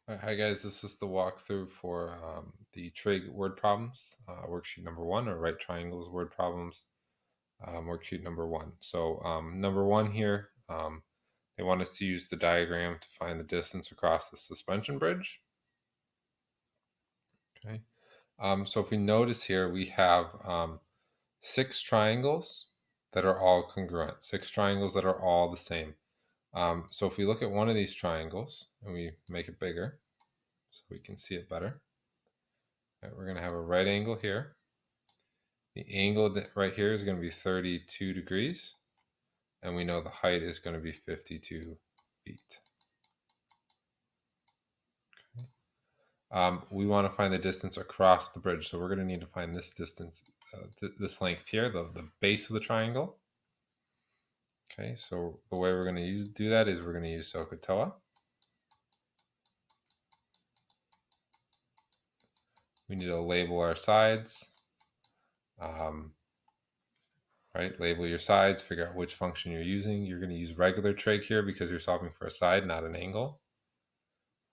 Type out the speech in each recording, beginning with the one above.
Hi guys, this is the walkthrough for the Trig word problems, worksheet number 1, or right triangles word problems, worksheet number 1. So number 1 here, they want us to use the diagram to find the distance across the suspension bridge. Okay, so if we notice here, we have 6 triangles that are all congruent, 6 triangles that are all the same. So if we look at one of these triangles and we make it bigger so we can see it better. Right, we're going to have a right angle here. The angle that right here is going to be 32 degrees. And we know the height is going to be 52 feet. Okay. We want to find the distance across the bridge. So we're going to need to find this distance, this length here, the base of the triangle. Okay, so the way we're going to do that is we're going to use SOHCAHTOA. We need to label our sides. Right, label your sides, figure out which function you're using. You're going to use regular trig here because you're solving for a side, not an angle.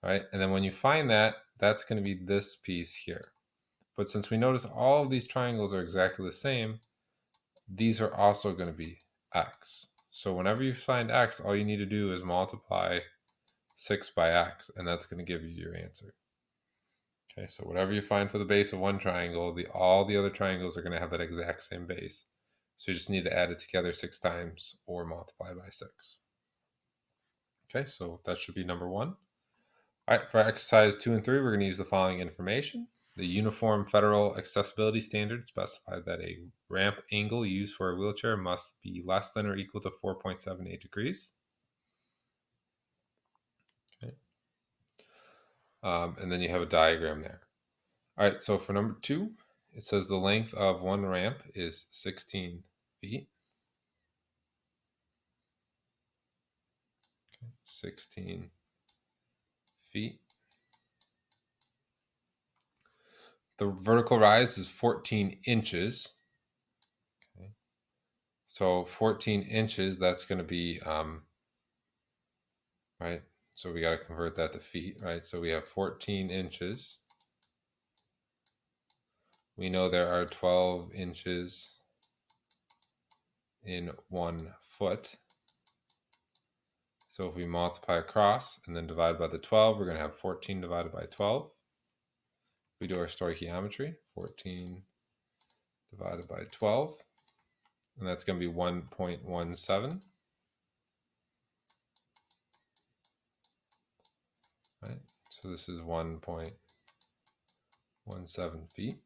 All right, and then when you find that, that's going to be this piece here. But since we notice all of these triangles are exactly the same, these are also going to be x. So whenever you find x, all you need to do is multiply 6 by x, and that's going to give you your answer. Okay, so whatever you find for the base of one triangle, all the other triangles are going to have that exact same base. So you just need to add it together 6 times or multiply by 6. Okay, so that should be number 1. All right, for exercise 2 and 3, we're going to use the following information. The Uniform Federal Accessibility Standard specified that a ramp angle used for a wheelchair must be less than or equal to 4.78 degrees. Okay. And then you have a diagram there. All right, so for number 2, it says the length of one ramp is 16 feet. Okay, 16 feet. The vertical rise is 14 inches. Okay. So 14 inches, that's going to be, right? So we got to convert that to feet, right? So we have 14 inches. We know there are 12 inches in 1 foot. So if we multiply across and then divide by the 12, we're going to have 14 divided by 12. We do our stoichiometry, 14 divided by 12, and that's going to be 1.17. Right? So this is 1.17 feet.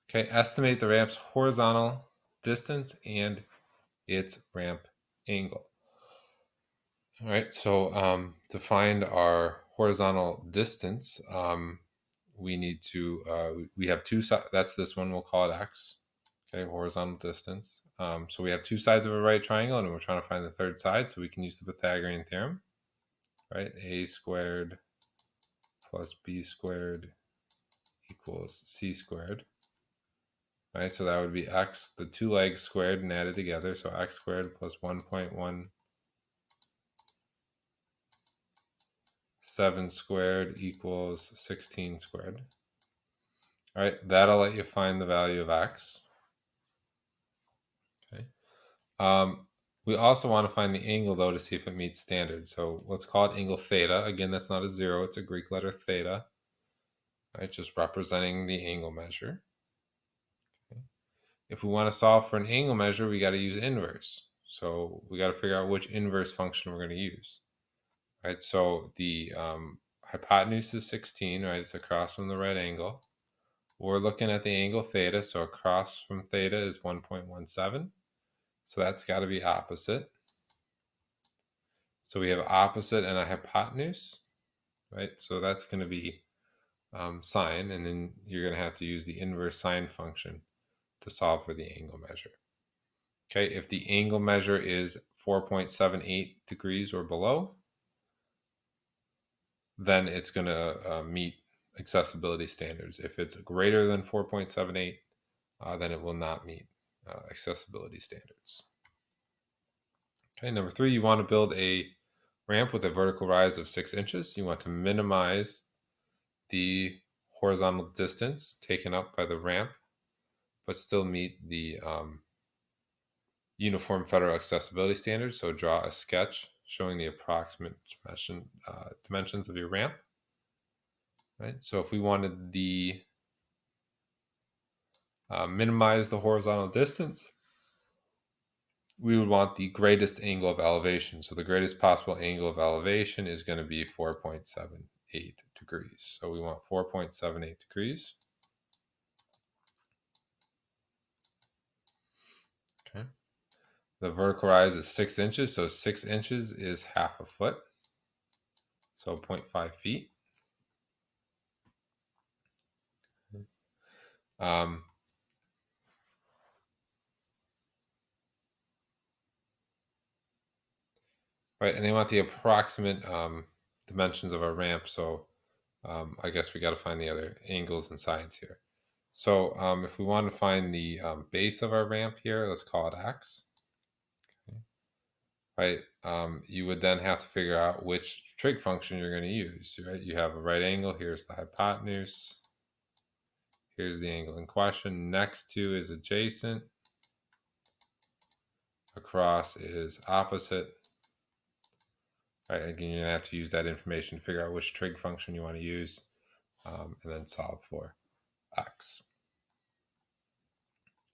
Okay, estimate the ramp's horizontal distance and its ramp angle. All right, so to find our horizontal distance, we need to, we have two sides. That's this one, we'll call it x. Okay, horizontal distance. So we have two sides of a right triangle, and we're trying to find the third side, so we can use the Pythagorean theorem, right? A squared plus b squared equals c squared. Right, so that would be x, the two legs squared and added together, so x squared plus 1.17 squared equals 16 squared. All right, that'll let you find the value of x. Okay. We also want to find the angle, though, to see if it meets standard. So let's call it angle theta. Again, that's not a 0, it's a Greek letter theta. Right, just representing the angle measure. If we want to solve for an angle measure, we got to use inverse. So we got to figure out which inverse function we're going to use. Right, so the hypotenuse is 16, right? It's across from the right angle. We're looking at the angle theta, so across from theta is 1.17. So that's got to be opposite. So we have opposite and a hypotenuse, right? So that's going to be sine, and then you're going to have to use the inverse sine function to solve for the angle measure. Okay, if the angle measure is 4.78 degrees or below, then it's going to meet accessibility standards. If it's greater than 4.78, then it will not meet accessibility standards. Okay, number 3, you want to build a ramp with a vertical rise of 6 inches. You want to minimize the horizontal distance taken up by the ramp, but still meet the Uniform Federal Accessibility Standards. So draw a sketch showing the approximate dimensions of your ramp. Right. So if we wanted the minimize the horizontal distance, we would want the greatest angle of elevation. So the greatest possible angle of elevation is going to be 4.78 degrees. So we want 4.78 degrees. Okay. The vertical rise is 6 inches. So 6 inches is half a foot. So 0.5 feet. Right, and they want the approximate dimensions of our ramp. So I guess we got to find the other angles and sides here. So if we want to find the base of our ramp here, let's call it x. Okay. Right, you would then have to figure out which trig function you're going to use. Right, you have a right angle. Here's the hypotenuse. Here's the angle in question. Next to is adjacent. Across is opposite. Right, again, you're going to have to use that information to figure out which trig function you want to use, and then solve for x.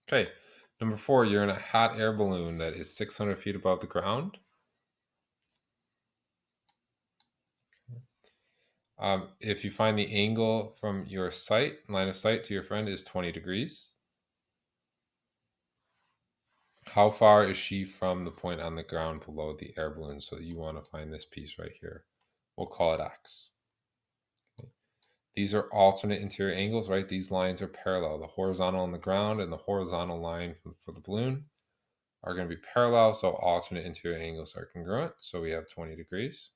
Okay, number 4, you're in a hot air balloon that is 600 feet above the ground. If you find the angle from your line of sight to your friend is 20 degrees. How far is she from the point on the ground below the air balloon? So you want to find this piece right here. We'll call it x. Okay. These are alternate interior angles, right? These lines are parallel. The horizontal on the ground and the horizontal line for the balloon are going to be parallel, so alternate interior angles are congruent. So we have 20 degrees.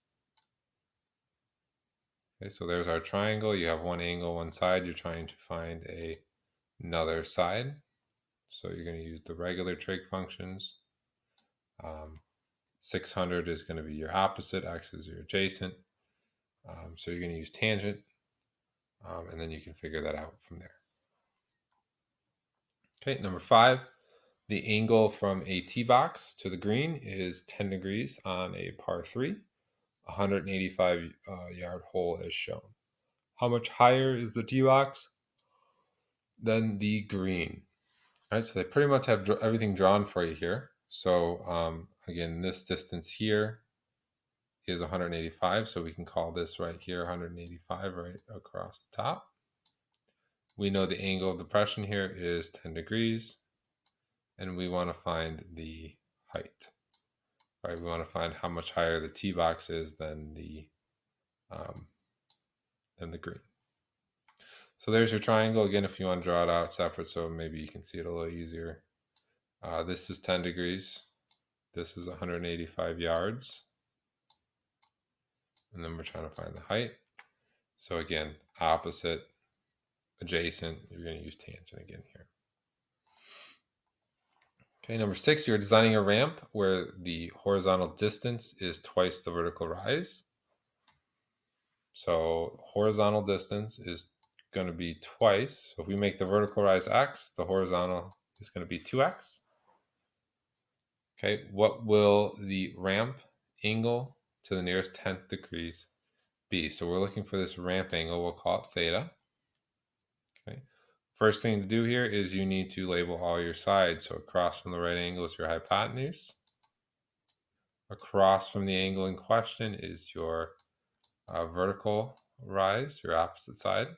Okay, so there's our triangle. You have one angle, one side. You're trying to find another side. So you're going to use the regular trig functions. 600 is going to be your opposite, x is your adjacent. So you're going to use tangent, and then you can figure that out from there. Okay, number 5, the angle from a tee box to the green is 10 degrees on a par 3. 185 yard hole is shown. How much higher is the tee box than the green? All right, so they pretty much have everything drawn for you here. So again, this distance here is 185, so we can call this right here 185 right across the top. We know the angle of depression here is 10 degrees, and we want to find the height. Right, we want to find how much higher the tee box is than the green. So there's your triangle. Again, if you want to draw it out separate, so maybe you can see it a little easier. This is 10 degrees. This is 185 yards. And then we're trying to find the height. So again, opposite, adjacent, you're going to use tangent again here. Okay, number 6, you're designing a ramp where the horizontal distance is twice the vertical rise. So horizontal distance is going to be twice. So if we make the vertical rise x, the horizontal is going to be 2x. Okay, what will the ramp angle to the nearest 10th degrees be? So we're looking for this ramp angle. We'll call it theta. Okay, first thing to do here is you need to label all your sides. So across from the right angle is your hypotenuse. Across from the angle in question is your vertical rise, your opposite side.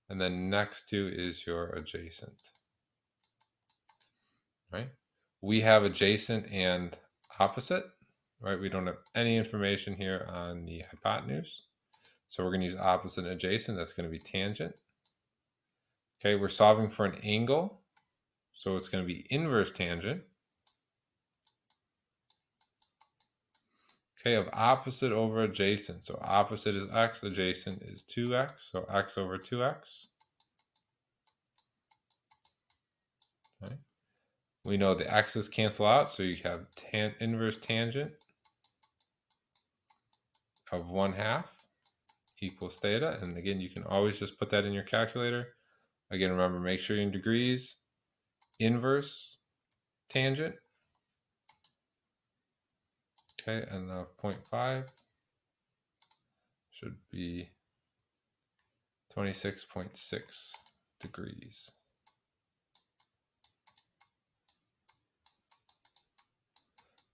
And then next to is your adjacent. Right? We have adjacent and opposite, right? We don't have any information here on the hypotenuse. So we're going to use opposite and adjacent. That's going to be tangent. Okay, we're solving for an angle. So it's going to be inverse tangent. Okay, of opposite over adjacent. So opposite is x, adjacent is 2x. So x over 2x. Okay. We know the x's cancel out, so you have inverse tangent. of 1/2 equals theta. And again, you can always just put that in your calculator. Again, remember, make sure you're in degrees, inverse tangent. Okay, and 0.5 should be 26.6 degrees.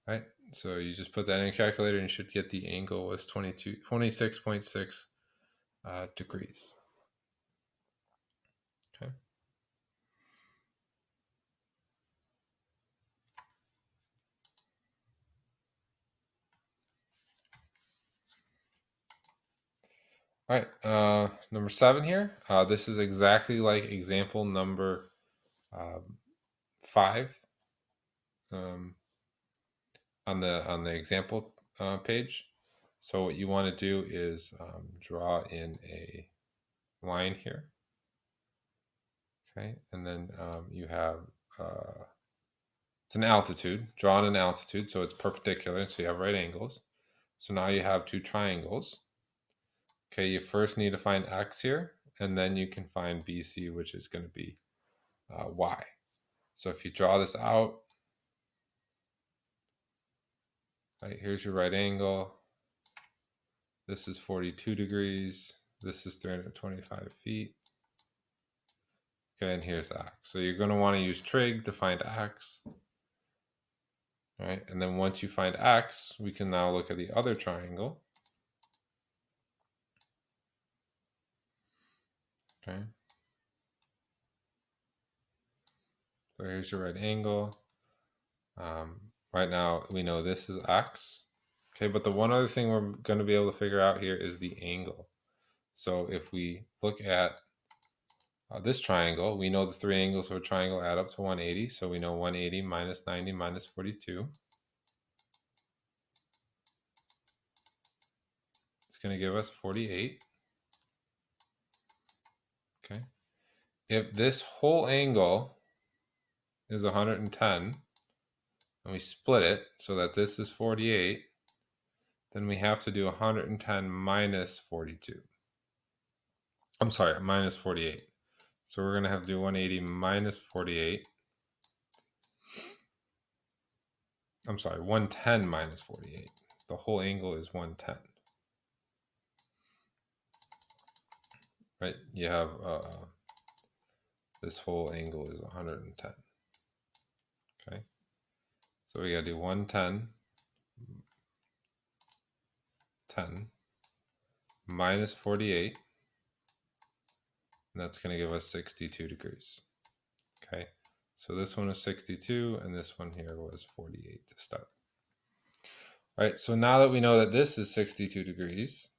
Right, so you just put that in your calculator and you should get the angle was 26.6 degrees. Okay. All right, number 7 here. This is exactly like example number 5 on the example page. So what you want to do is draw in a line here. Okay, and then you have it's an altitude. Draw in an altitude, so it's perpendicular, so you have right angles. So now you have two triangles. Okay, you first need to find x here, and then you can find BC, which is going to be y. So if you draw this out, right, here's your right angle. This is 42 degrees. This is 325 feet. Okay, and here's x. So you're going to want to use trig to find x. All right, and then once you find x, we can now look at the other triangle. Okay. So here's your right angle. Right now, we know this is x. Okay, but the one other thing we're going to be able to figure out here is the angle. So if we look at this triangle, we know the three angles of a triangle add up to 180. So we know 180 minus 90 minus 42. It's going to give us 48. Okay. If this whole angle is 110, and we split it so that this is 48, then we have to do 110 minus 42. I'm sorry, minus 48. So we're going to have to do 180 minus 48. I'm sorry, 110 minus 48. The whole angle is 110. Right? You have this whole angle is 110. Okay? So we got to do 110 10 minus 48. And that's going to give us 62 degrees. Okay? So this one was 62, and this one here was 48 to start. All right, so now that we know that this is 62 degrees,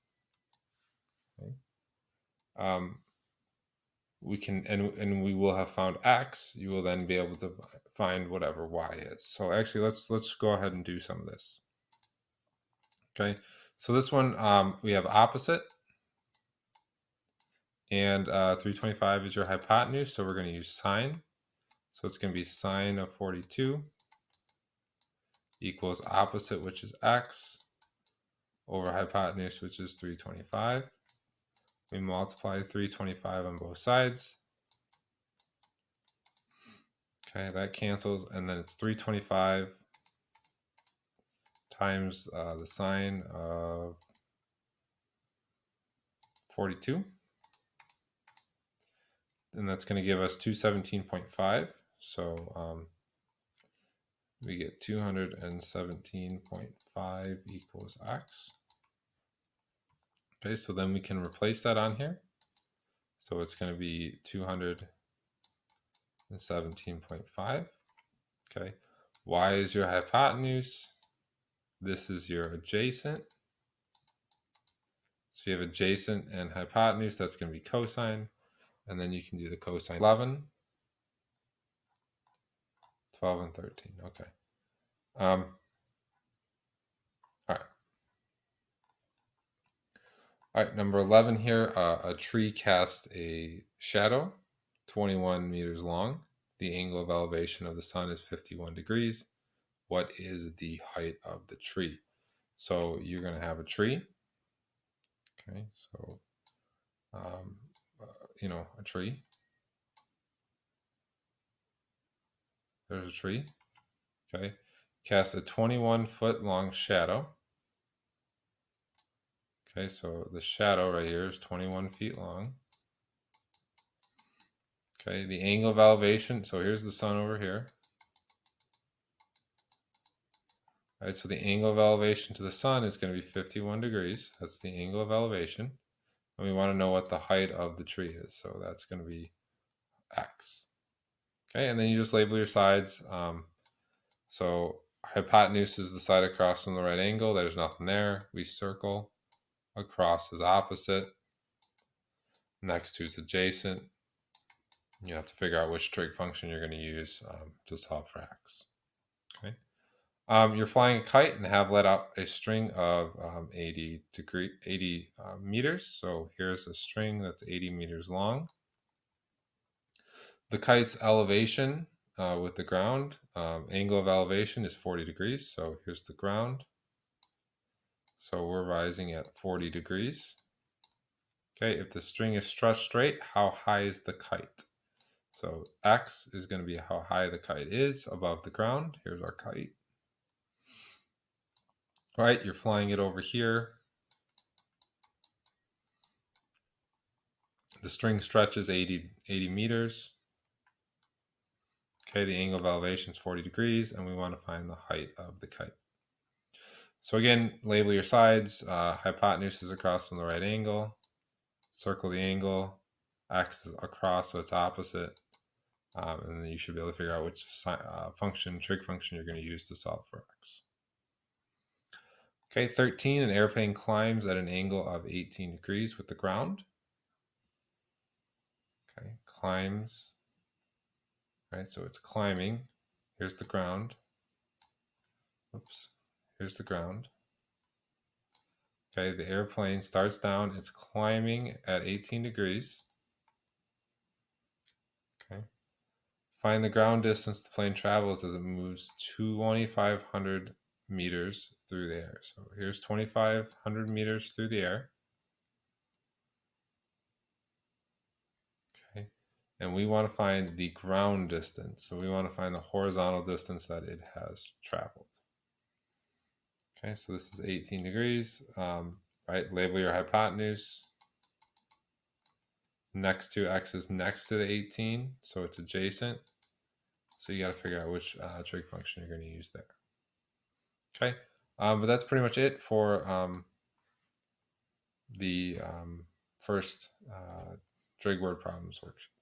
okay, we can, and we will have found x, you will then be able to find whatever y is. So actually, let's go ahead and do some of this. Okay, so this one, we have opposite, and 325 is your hypotenuse, so we're going to use sine. So it's going to be sine of 42 equals opposite, which is x, over hypotenuse, which is 325. We multiply 325 on both sides. Okay, that cancels, and then it's 325 times the sine of 42. And that's going to give us 217.5. So we get 217.5 equals x. Okay, so then we can replace that on here. So it's going to be 217.5. Okay, y is your hypotenuse. This is your adjacent. So you have adjacent and hypotenuse. That's going to be cosine. And then you can do the cosine 11, 12, and 13. Okay. All right. All right, number 11 here. A tree casts a shadow 21 meters long. The angle of elevation of the sun is 51 degrees. What is the height of the tree? So you're going to have a tree. Okay, so you know, a tree. There's a tree. Okay, cast a 21-foot long shadow. Okay, so the shadow right here is 21 feet long. Okay, the angle of elevation. So here's the sun over here. All right, so the angle of elevation to the sun is going to be 51 degrees. That's the angle of elevation. And we want to know what the height of the tree is. So that's going to be x. Okay, and then you just label your sides. So hypotenuse is the side across from the right angle. There's nothing there. We circle. Across is opposite. Next to is adjacent. You have to figure out which trig function you're going to use to solve for x. Okay. You're flying a kite and have let out a string of 80 meters. So here's a string that's 80 meters long. The kite's elevation with the ground, angle of elevation is 40 degrees. So here's the ground. So we're rising at 40 degrees. Okay, if the string is stretched straight, how high is the kite? So x is going to be how high the kite is above the ground. Here's our kite. All right, you're flying it over here. The string stretches 80 meters. Okay, the angle of elevation is 40 degrees, and we want to find the height of the kite. So again, label your sides. Hypotenuse is across from the right angle. Circle the angle. X is across, so it's opposite. And then you should be able to figure out which trig function you're going to use to solve for x. Okay, 13, an airplane climbs at an angle of 18 degrees with the ground. Okay, climbs. Right, so it's climbing. Here's the ground. Oops, here's the ground. Okay, the airplane starts down. It's climbing at 18 degrees. Okay. Find the ground distance the plane travels as it moves 2,500 meters through the air. So here's 2,500 meters through the air. Okay. And we want to find the ground distance. So we want to find the horizontal distance that it has traveled. Okay, so this is 18 degrees. Right, label your hypotenuse. Next to x is next to the 18, so it's adjacent. So you got to figure out which trig function you're going to use there. Okay, but that's pretty much it for the first trig word problems worksheet.